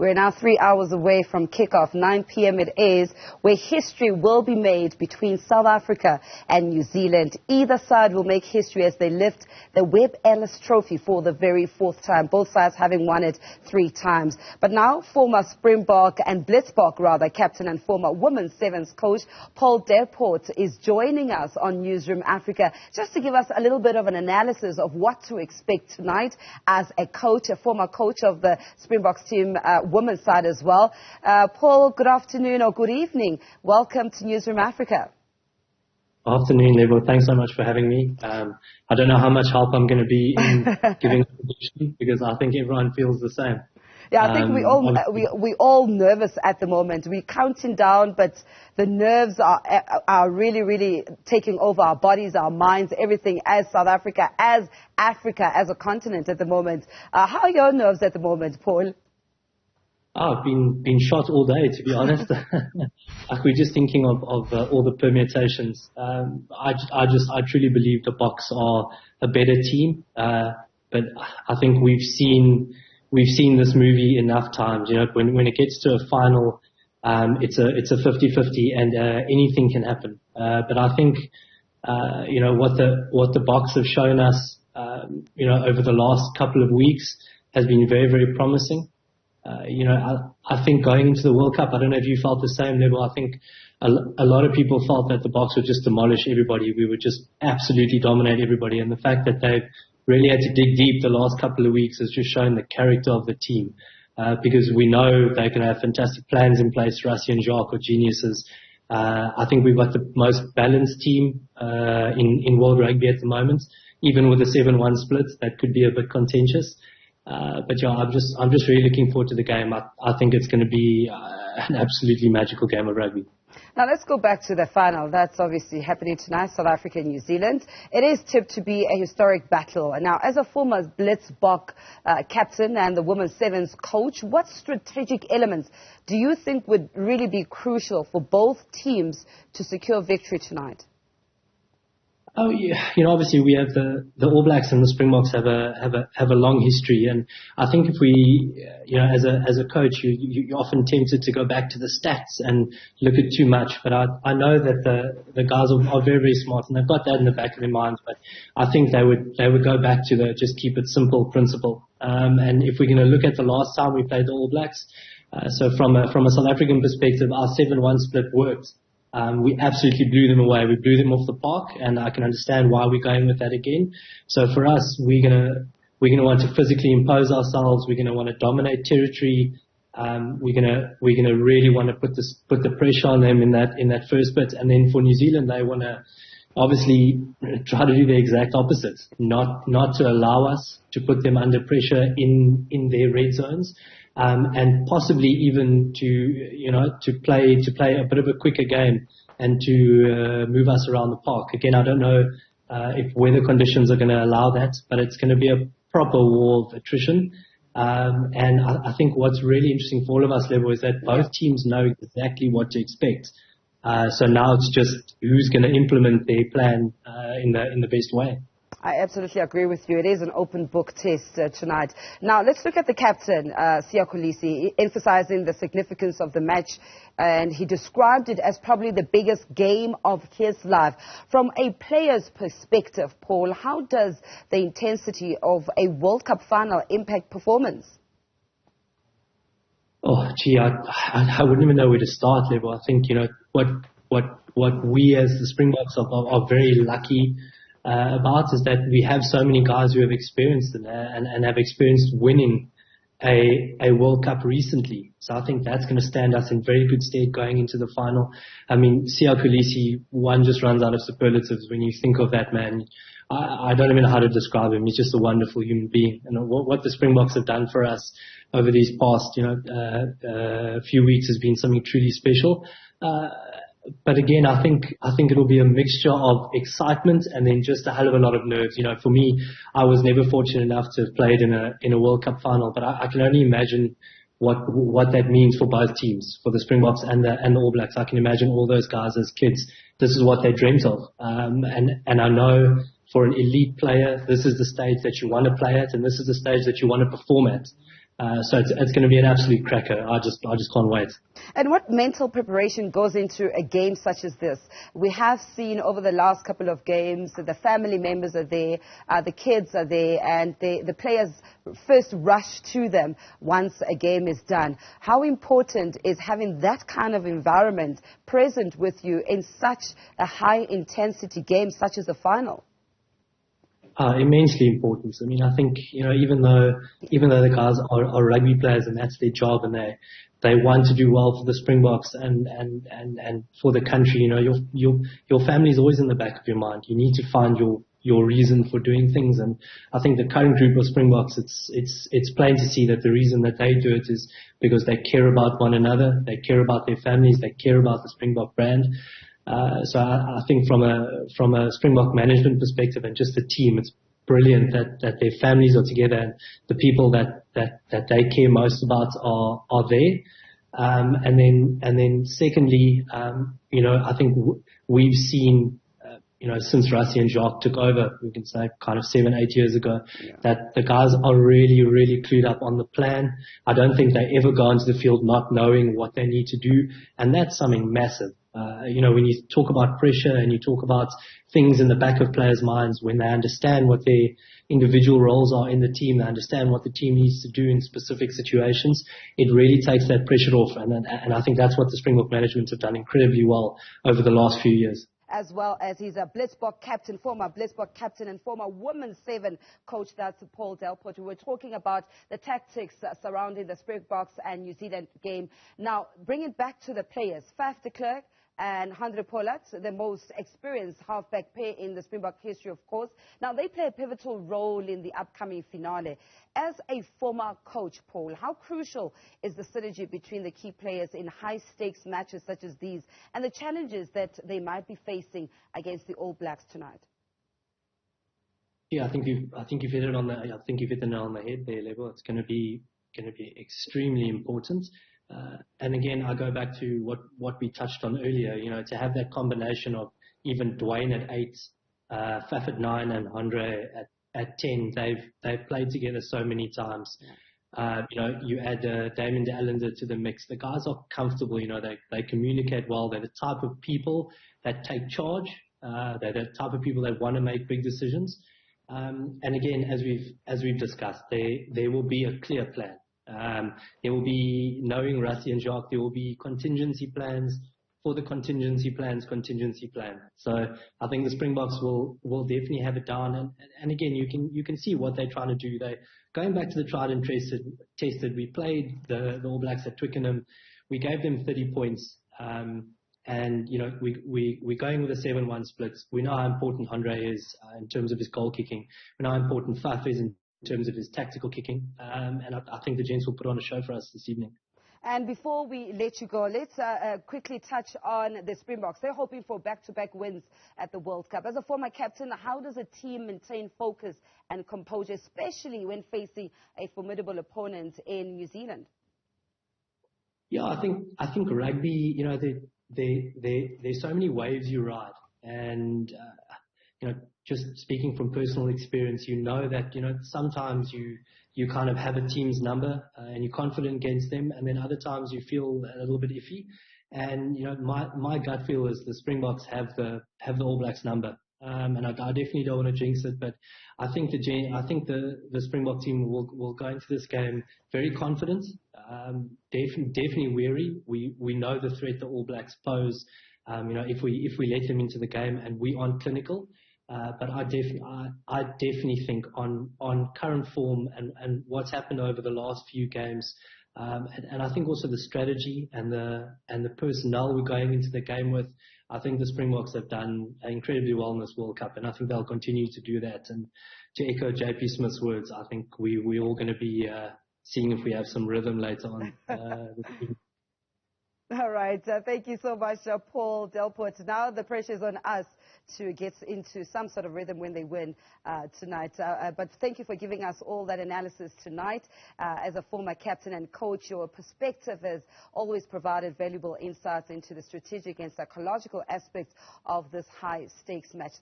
We're now 3 hours away from kickoff. 9 p.m. it is, where history will be made between South Africa and New Zealand. Either side will make history as they lift the Webb Ellis Trophy for the very fourth time, both sides having won it 3 times. But now, former Springbok and Blitzboks captain and former women's sevens coach Paul Delport is joining us on Newzroom Afrika just to give us a little bit of an analysis of what to expect tonight as a coach, a former coach of the Springboks team, women's side as well. Paul, good afternoon or good evening. Welcome to Newzroom Afrika. Afternoon, Lebo. Thanks so much for having me. I don't know how much help I'm going to be in giving a prediction because I think everyone feels the same. Yeah, I think we all nervous at the moment. We're counting down, but the nerves are really taking over our bodies, our minds, everything as South Africa, as Africa, as a continent at the moment. How are your nerves at the moment, Paul? Oh, I've been shot all day, to be honest. Like we're just thinking of all the permutations. I truly believe the Boks are a better team, but I think we've seen this movie enough times. You know, when it gets to a final, it's a 50-50, and anything can happen. But I think you know what the Boks have shown us, you know, over the last couple of weeks has been very promising. You know, I think going into the World Cup, I don't know if you felt the same level. I think a lot of people felt that the Boks would just demolish everybody. We would just absolutely dominate everybody. And the fact that they've really had to dig deep the last couple of weeks has just shown the character of the team. Because we know they're going to have fantastic plans in place. Rassie and Jacques are geniuses. I think we've got the most balanced team in world rugby at the moment. Even with a 7-1 split, that could be a bit contentious. But yeah, I'm just really looking forward to the game. I think it's going to be an absolutely magical game of rugby. Now let's go back to the final. That's obviously happening tonight, South Africa and New Zealand. It is tipped to be a historic battle. Now, as a former Blitzboks captain and the women's sevens coach, what strategic elements do you think would really be crucial for both teams to secure victory tonight? Oh yeah, you know, obviously we have the All Blacks and the Springboks have a long history, and I think if we, you know, as a coach, you're often tempted to go back to the stats and look at too much. But I know that the guys are very smart, and they've got that in the back of their minds. But I think they would go back to the just keep it simple principle. And if we're going to look at the last time we played the All Blacks, so from a South African perspective, our 7-1 split worked. We absolutely blew them away. We blew them off the park, and I can understand why we're going with that again. So for us, we're gonna want to physically impose ourselves. We're gonna want to dominate territory. We're gonna really want to put the pressure on them in that first bit. And then for New Zealand, they want to obviously try to do the exact opposite, not to allow us to put them under pressure in their red zones. And possibly even to play a bit of a quicker game and to move us around the park. Again, I don't know if weather conditions are going to allow that, but it's going to be a proper war of attrition. And I think what's really interesting for all of us, Lebo, is that both teams know exactly what to expect. So now it's just who's going to implement their plan in the best way. I absolutely agree with you. It is an open book test tonight. Now, let's look at the captain, Siya Kolisi, emphasizing the significance of the match, and he described it as probably the biggest game of his life. From a player's perspective, Paul, how does the intensity of a World Cup final impact performance? Oh, gee, I wouldn't even know where to start, Lebo. I think, you know, what we as the Springboks are very lucky about is that we have so many guys who have experienced it and have experienced winning a World Cup recently. So I think that's going to stand us in very good stead going into the final. I mean, Siya Kolisi, one just runs out of superlatives when you think of that man. I don't even know how to describe him. He's just a wonderful human being. And what the Springboks have done for us over these past, few weeks has been something truly special. But again, I think it'll be a mixture of excitement and then just a hell of a lot of nerves. You know, for me, I was never fortunate enough to have played in a World Cup final, but I can only imagine what that means for both teams, for the Springboks and the All Blacks. I can imagine all those guys as kids. This is what they dreamt of, and I know for an elite player, this is the stage that you want to play at, and this is the stage that you want to perform at. So it's going to be an absolute cracker. I just can't wait. And what mental preparation goes into a game such as this? We have seen over the last couple of games that the family members are there, the kids are there, and the players first rush to them once a game is done. How important is having that kind of environment present with you in such a high-intensity game such as the final? Immensely important. I mean, I think, even though the guys are rugby players and that's their job, and they want to do well for the Springboks and for the country, your family is always in the back of your mind. You need to find your reason for doing things, and I think the current group of Springboks, it's plain to see that the reason that they do it is because they care about one another, they care about their families, they care about the Springbok brand. So I think from a Springbok management perspective and just the team, it's brilliant that their families are together and the people that they care most about are there. And then secondly, I think we've seen, since Rassie and Jacques took over, we can say kind of 7-8 years ago, that the guys are really, really clued up on the plan. I don't think they ever go into the field not knowing what they need to do, and that's something massive. When you talk about pressure and you talk about things in the back of players' minds, when they understand what their individual roles are in the team, they understand what the team needs to do in specific situations, it really takes that pressure off. And I think that's what the Springbok management have done incredibly well over the last few years. As well as he's a Blitzboks captain, former Blitzboks captain and former Women's 7 coach, that's Paul Delport. We were talking about the tactics surrounding the Springboks and New Zealand game. Now, bring it back to the players. Faf de Klerk and Andre Pollard, the most experienced halfback pair in the Springbok history, of course. Now, they play a pivotal role in the upcoming finale. As a former coach, Paul, how crucial is the synergy between the key players in high-stakes matches such as these and the challenges that they might be facing against the All Blacks tonight? Yeah, I think you've hit it on the nail on the head there, Lebo. It's going to be extremely important. And again, I go back to what we touched on earlier, to have that combination of even Dwayne at 8, Faf at 9 and Andre at 10. They've played together so many times. You add Damien de Allende to the mix. The guys are comfortable, they communicate well. They're the type of people that take charge. They're the type of people that want to make big decisions. And again, as we've discussed, there will be a clear plan. There will be, knowing Rassie and Jacques, there will be contingency plans for the contingency plan. So I think the Springboks will definitely have it down. And again, you can see what they're trying to do. They're going back to the tried and tested. We played the All Blacks at Twickenham. We gave them 30 points. And we're going with a 7-1 split. We know how important Andre is in terms of his goal kicking. We know how important Faf is in terms of his tactical kicking, and I think the gents will put on a show for us this evening. And before we let you go, let's quickly touch on the Springboks. They're hoping for back-to-back wins at the World Cup. As a former captain, how does a team maintain focus and composure, especially when facing a formidable opponent in New Zealand? Yeah, I think rugby, there's so many waves you ride, and just speaking from personal experience, that, sometimes you kind of have a team's number and you're confident against them, and then other times you feel a little bit iffy. And, my gut feel is the Springboks have the All Blacks number. And I definitely don't want to jinx it, but I think the Springbok team will go into this game very confident, definitely wary. We know the threat the All Blacks pose, if we let them into the game and we aren't clinical. But I definitely think on current form and what's happened over the last few games, and I think also the strategy and the personnel we're going into the game with, I think the Springboks have done incredibly well in this World Cup, and I think they'll continue to do that. And to echo JP Smith's words, I think we're all going to be seeing if we have some rhythm later on. All right. Thank you so much, Paul Delport. Now the pressure is on us to get into some sort of rhythm when they win tonight. But thank you for giving us all that analysis tonight. As a former captain and coach, your perspective has always provided valuable insights into the strategic and psychological aspects of this high-stakes match.